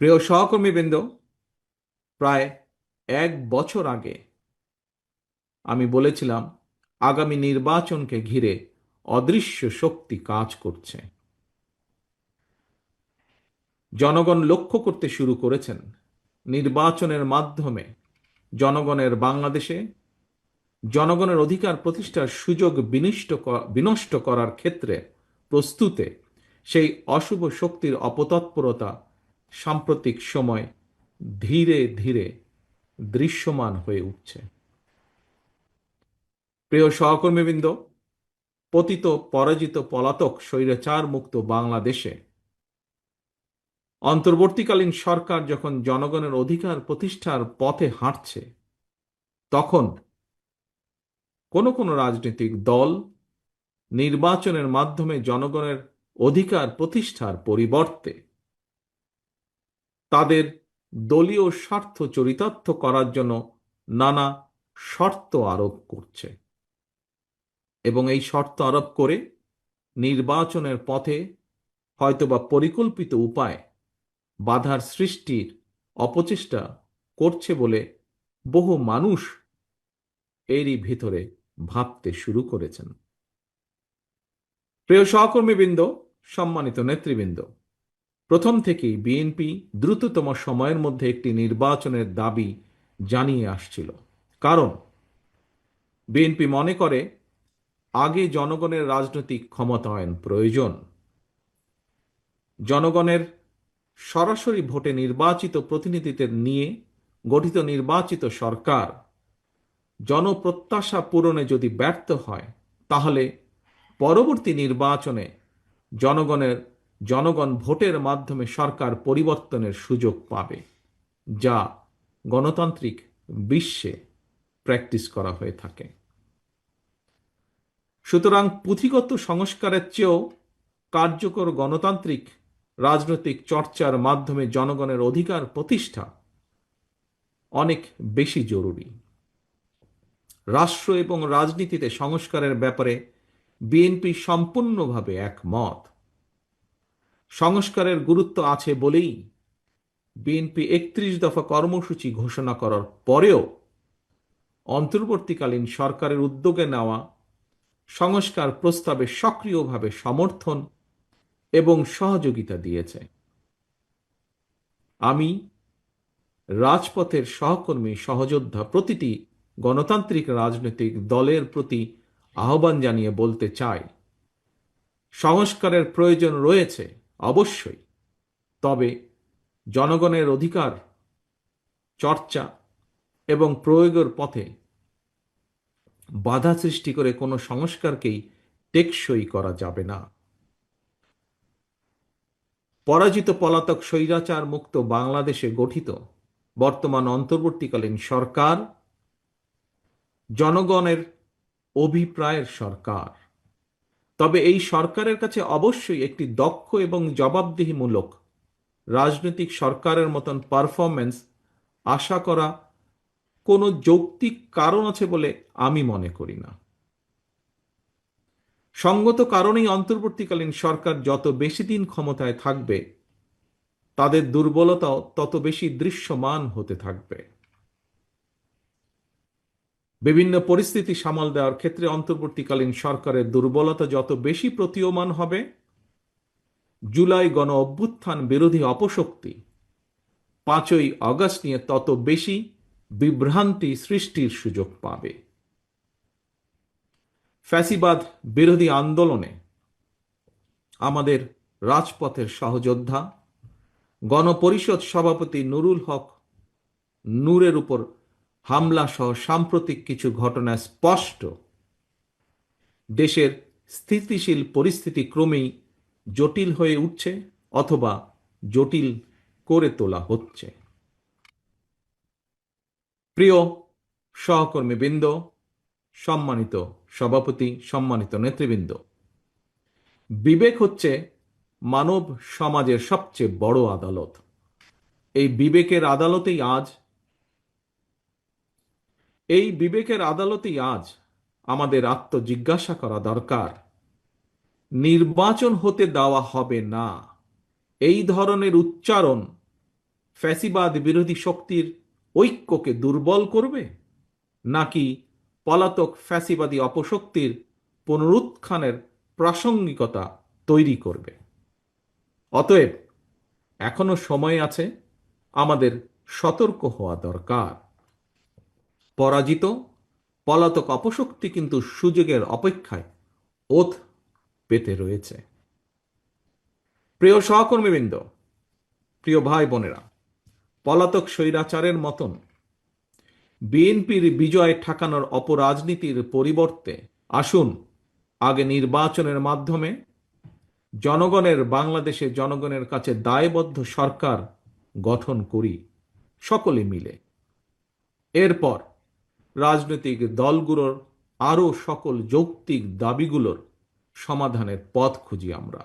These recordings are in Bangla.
প্রিয় সহকর্মীবৃন্দ, প্রায় 1 বছর আগে আমি বলেছিলাম আগামী নির্বাচনকে ঘিরে অদৃশ্য শক্তি কাজ করছে। জনগণ লক্ষ্য করতে শুরু করেছেন নির্বাচনের মাধ্যমে জনগণের বাংলাদেশে জনগণের অধিকার প্রতিষ্ঠার সুযোগ বিনষ্ট করার ক্ষেত্রে প্রস্তুতে সেই অশুভ শক্তির অপতৎপরতা সাম্প্রতিক সময় ধীরে ধীরে দৃশ্যমান হয়ে উঠছে। প্রিয় সহকর্মীবৃন্দ, পতিত পরাজিত পলাতক স্বৈরাচার মুক্ত বাংলাদেশে অন্তর্বর্তীকালীন সরকার যখন জনগণের অধিকার প্রতিষ্ঠার পথে হাঁটছে, তখন কোনো কোনো রাজনৈতিক দল নির্বাচনের মাধ্যমে জনগণের অধিকার প্রতিষ্ঠার পরিবর্তে তাদের দলীয় স্বার্থ চরিতার্থ করার জন্য নানা শর্ত আরোপ করছে এবং এই শর্ত আরোপ করে নির্বাচনের পথে হয়তোবা পরিকল্পিত উপায় বাধার সৃষ্টির অপচেষ্টা করছে বলে বহু মানুষ এরই ভিতরে ভাবতে শুরু করেছেন। প্রিয় সহকর্মীবৃন্দ, সম্মানিত নেতৃবৃন্দ, প্রথম থেকেই বিএনপি দ্রুততম সময়ের মধ্যে একটি নির্বাচনের দাবি জানিয়ে আসছিল। কারণ বিএনপি মনে করে আগে জনগণের রাজনৈতিক ক্ষমতায়ন প্রয়োজন। জনগণের সরাসরি ভোটে নির্বাচিত প্রতিনিধিদের নিয়ে গঠিত নির্বাচিত সরকার জনপ্রত্যাশা পূরণে যদি ব্যর্থ হয়, তাহলে পরবর্তী নির্বাচনে জনগণ ভোটের মাধ্যমে সরকার পরিবর্তনের সুযোগ পাবে, যা গণতান্ত্রিক বিশ্বে প্র্যাকটিস করা হয়ে থাকে। সুতরাং পুঁথিগত সংস্কারের চেয়েও কার্যকর গণতান্ত্রিক রাজনৈতিক চর্চার মাধ্যমে জনগণের অধিকার প্রতিষ্ঠা অনেক বেশি জরুরি। রাষ্ট্র এবং রাজনীতিতে সংস্কারের ব্যাপারে বিএনপি সম্পূর্ণভাবে একমত। সংস্কারের গুরুত্ব আছে বলেই বিএনপি 31 দফা কর্মসূচি ঘোষণা করার পরেও অন্তর্বর্তীকালীন সরকারের উদ্যোগে নেওয়া সংস্কার প্রস্তাবে সক্রিয়ভাবে সমর্থন এবং সহযোগিতা দিয়েছে। আমি রাজপথের সহকর্মী সহযোদ্ধা প্রতিটি গণতান্ত্রিক রাজনৈতিক দলের প্রতি আহ্বান জানিয়ে বলতে চাই, সংস্কারের প্রয়োজন রয়েছে অবশ্যই, তবে জনগণের অধিকার চর্চা এবং প্রয়োগের পথে বাধা সৃষ্টি করে কোনো সংস্কারকেই টেকসই করা যাবে না। পরাজিত পলাতক স্বৈরাচার মুক্ত বাংলাদেশে গঠিত বর্তমান অন্তর্বর্তীকালীন সরকার জনগণের অভিপ্রায়ের সরকার। তবে এই সরকারের কাছে অবশ্যই একটি দক্ষ এবং জবাবদিহিমূলক রাজনৈতিক সরকারের মতন পারফরম্যান্স আশা করা কোনো যৌক্তিক কারণ আছে বলে আমি মনে করি না। সঙ্গত কারণেই অন্তর্বর্তীকালীন সরকার যত বেশি দিন ক্ষমতায় থাকবে, তাদের দুর্বলতাও তত বেশি দৃশ্যমান হতে থাকবে। বিভিন্ন পরিস্থিতি সামাল দেওয়ার ক্ষেত্রে অন্তর্বর্তীকালীন সরকারের দুর্বলতা যত বেশি প্রতীয়মান হবে, জুলাই গণ অভ্যুত্থান বিরোধী অপশক্তি 5ই আগস্ট নিয়ে তত বেশি বিভ্রান্তি সৃষ্টির সুযোগ পাবে। ফ্যাসিবাদ বিরোধী আন্দোলনে আমাদের রাজপথের সহযোদ্ধা গণপরিষদ সভাপতি নুরুল হক নূরের উপর হামলা সহ সাম্প্রতিক কিছু ঘটনা স্পষ্ট দেশের স্থিতিশীল পরিস্থিতি ক্রমেই জটিল হয়ে উঠছে অথবা জটিল করে তোলা হচ্ছে। প্রিয় সহকর্মীবৃন্দ, সম্মানিত সভাপতি, সম্মানিত নেতৃবৃন্দ, বিবেক হচ্ছে মানব সমাজের সবচেয়ে বড় আদালত। এই বিবেকের আদালতেই আজ আমাদের আত্মজিজ্ঞাসা করা দরকার, নির্বাচন হতে দেওয়া হবে না এই ধরনের উচ্চারণ ফ্যাসিবাদ বিরোধী শক্তির ঐক্যকে দুর্বল করবে, নাকি পলাতক ফ্যাসিবাদী অপশক্তির পুনরুত্থানের প্রাসঙ্গিকতা তৈরি করবে? অতএব এখনো সময় আছে, আমাদের সতর্ক হওয়া দরকার। পরাজিত পলাতক অপশক্তি কিন্তু সুযোগের অপেক্ষায় ওত পেতে রয়েছে। প্রিয় সহকর্মীবৃন্দ, প্রিয় ভাই বোনেরা, পলাতক স্বৈরাচারের মতন বিএনপির বিজয় ঠেকানোর অপরাজনীতির পরিবর্তে আসুন আগে নির্বাচনের মাধ্যমে বাংলাদেশে জনগণের কাছে দায়বদ্ধ সরকার গঠন করি সকলে মিলে। এরপর রাজনৈতিক দলগুলোর আরও সকল যৌক্তিক দাবিগুলোর সমাধানের পথ খুঁজি আমরা।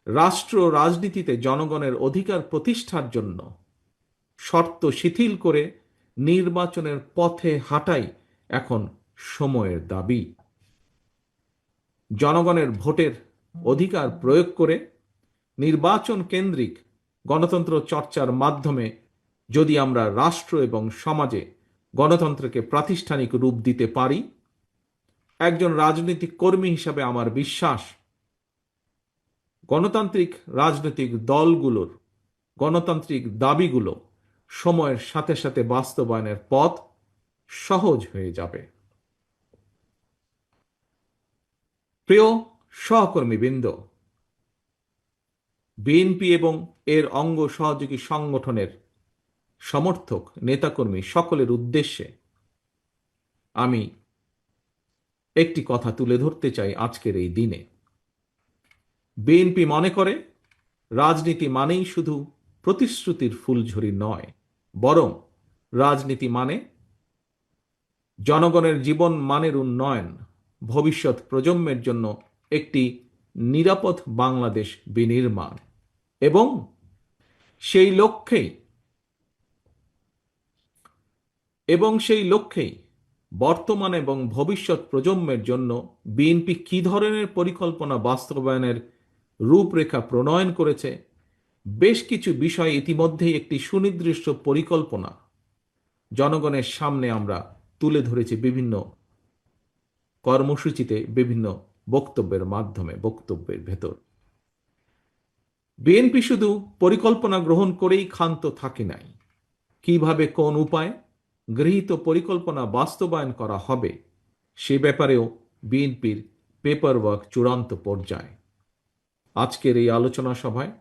রাষ্ট্র রাজনীতিতে জনগণের অধিকার প্রতিষ্ঠার জন্য শর্ত শিথিল করে নির্বাচনের পথে হাঁটাই এখন সময়ের দাবি। জনগণের ভোটের অধিকার প্রয়োগ করে নির্বাচন কেন্দ্রিক গণতন্ত্র চর্চার মাধ্যমে যদি আমরা রাষ্ট্র এবং সমাজে গণতন্ত্রকে প্রাতিষ্ঠানিক রূপ দিতে পারি, একজন রাজনৈতিক কর্মী হিসাবে আমার বিশ্বাস গণতান্ত্রিক রাজনৈতিক দলগুলোর গণতান্ত্রিক দাবিগুলো সময়ের সাথে সাথে বাস্তবায়নের পথ সহজ হয়ে যাবে। প্রিয় সহকর্মীবৃন্দ, বিএনপি এবং এর অঙ্গ সহযোগী সংগঠনের সমর্থক নেতাকর্মী সকলের উদ্দেশ্যে আমি একটি কথা তুলে ধরতে চাই আজকের এই দিনে। বিএনপি মনে করে রাজনীতি মানেই শুধু প্রতিশ্রুতির ফুলঝুরি নয়, বরং রাজনীতি মানে জনগণের জীবন মানের উন্নয়ন, ভবিষ্যৎ প্রজন্মের জন্য একটি নিরাপদ বাংলাদেশ বিনির্মাণ এবং সেই লক্ষ্যেই বর্তমান এবং ভবিষ্যৎ প্রজন্মের জন্য বিএনপি কী ধরনের পরিকল্পনা বাস্তবায়নের রূপরেখা প্রণয়ন করেছে, বেশ কিছু বিষয় ইতিমধ্যেই একটি সুনির্দিষ্ট পরিকল্পনা জনগণের সামনে আমরা তুলে ধরেছি বিভিন্ন কর্মসূচিতে, বিভিন্ন বক্তব্যের মাধ্যমে, বক্তব্যের ভেতর। বিএনপি শুধু পরিকল্পনা গ্রহণ করেই ক্ষান্ত থাকে নাই, কিভাবে কোন উপায় গৃহীত পরিকল্পনা বাস্তবায়ন করা হবে সে ব্যাপারেও বিএনপির পেপার ওয়ার্ক চূড়ান্ত পর্যায়ে। আজকের এই আলোচনা সভায়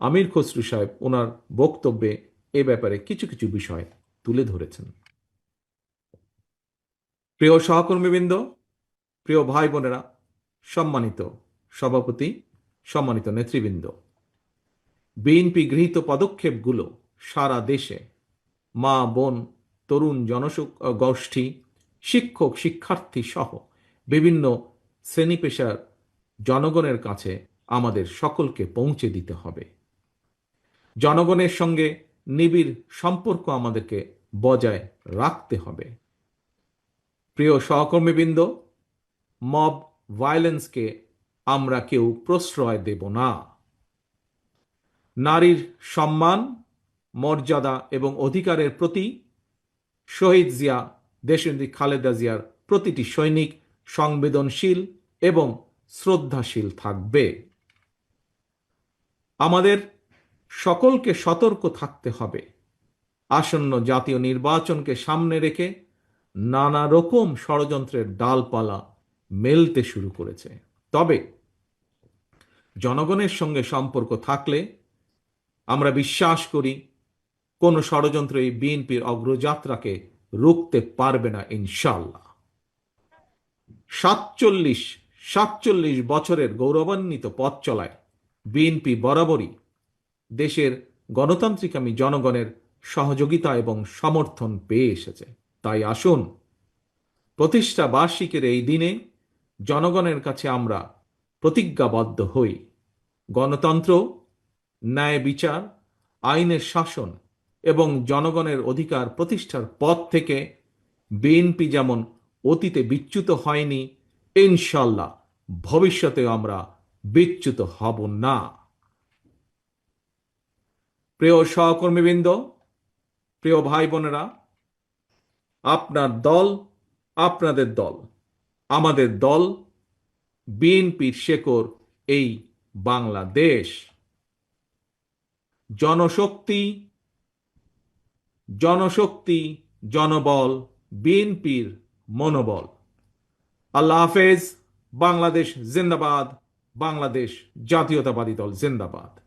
আমির খসরু সাহেব ওনার বক্তব্যে এ ব্যাপারে কিছু কিছু বিষয় তুলে ধরেছেন। প্রিয় সহকর্মীবৃন্দ, প্রিয় ভাই বোনেরা, সম্মানিত সভাপতি, সম্মানিত নেতৃবৃন্দ, বিএনপি গৃহীত পদক্ষেপগুলো সারা দেশে মা বোন, তরুণ জনগোষ্ঠী, শিক্ষক শিক্ষার্থী সহ বিভিন্ন শ্রেণী পেশার জনগণের কাছে আমাদের সকলকে পৌঁছে দিতে হবে। জনগণের সঙ্গে নিবিড় সম্পর্ক আমাদেরকে বজায় রাখতে হবে। প্রিয় সহকর্মীবৃন্দ, মব ভায়োলেন্সকে আমরা কেউ প্রশ্রয় দেব না। নারীর সম্মান, মর্যাদা এবং অধিকারের প্রতি শহীদ জিয়া, দেশনেত্রী খালেদা জিয়ার প্রতিটি সৈনিক সংবেদনশীল এবং শ্রদ্ধাশীল থাকবে। আমাদের সকলকে সতর্ক থাকতে হবে। আসন্ন জাতীয় নির্বাচনকে সামনে রেখে নানা রকম ষড়যন্ত্রের ডালপালা মেলতে শুরু করেছে। তবে জনগণের সঙ্গে সম্পর্ক থাকলে আমরা বিশ্বাস করি কোনো ষড়যন্ত্র এই বিএনপির অগ্রযাত্রাকে রুখতে পারবে না ইনশাআল্লাহ। ৪৭ বছরের গৌরবান্বিত পথ চলায় বিএনপি বরাবরই দেশের গণতান্ত্রিকামী জনগণের সহযোগিতা এবং সমর্থন পেয়ে এসেছে। তাই আসুন প্রতিষ্ঠা বার্ষিকীর এই দিনে জনগণের কাছে আমরা প্রতিজ্ঞাবদ্ধ হই। গণতন্ত্র, ন্যায় বিচার, আইনের শাসন এবং জনগণের অধিকার প্রতিষ্ঠার পথ থেকে বিএনপি যেমন অতীতে বিচ্যুত হয়নি, ইনশাআল্লাহ ভবিষ্যতেও আমরা বিচ্যুত হব না। প্রিয় সহকর্মীবৃন্দ, প্রিয় ভাই বোনেরা, আপনার দল, আপনাদের দল, আমাদের দল, বিএনপির শেকড় এই বাংলাদেশ। জনশক্তি, জনশক্তি, জনবল, বিএনপির মনোবল। আল্লাহ হাফেজ। বাংলাদেশ জিন্দাবাদ। বাংলাদেশ জাতীয়তাবাদী দল জিন্দাবাদ।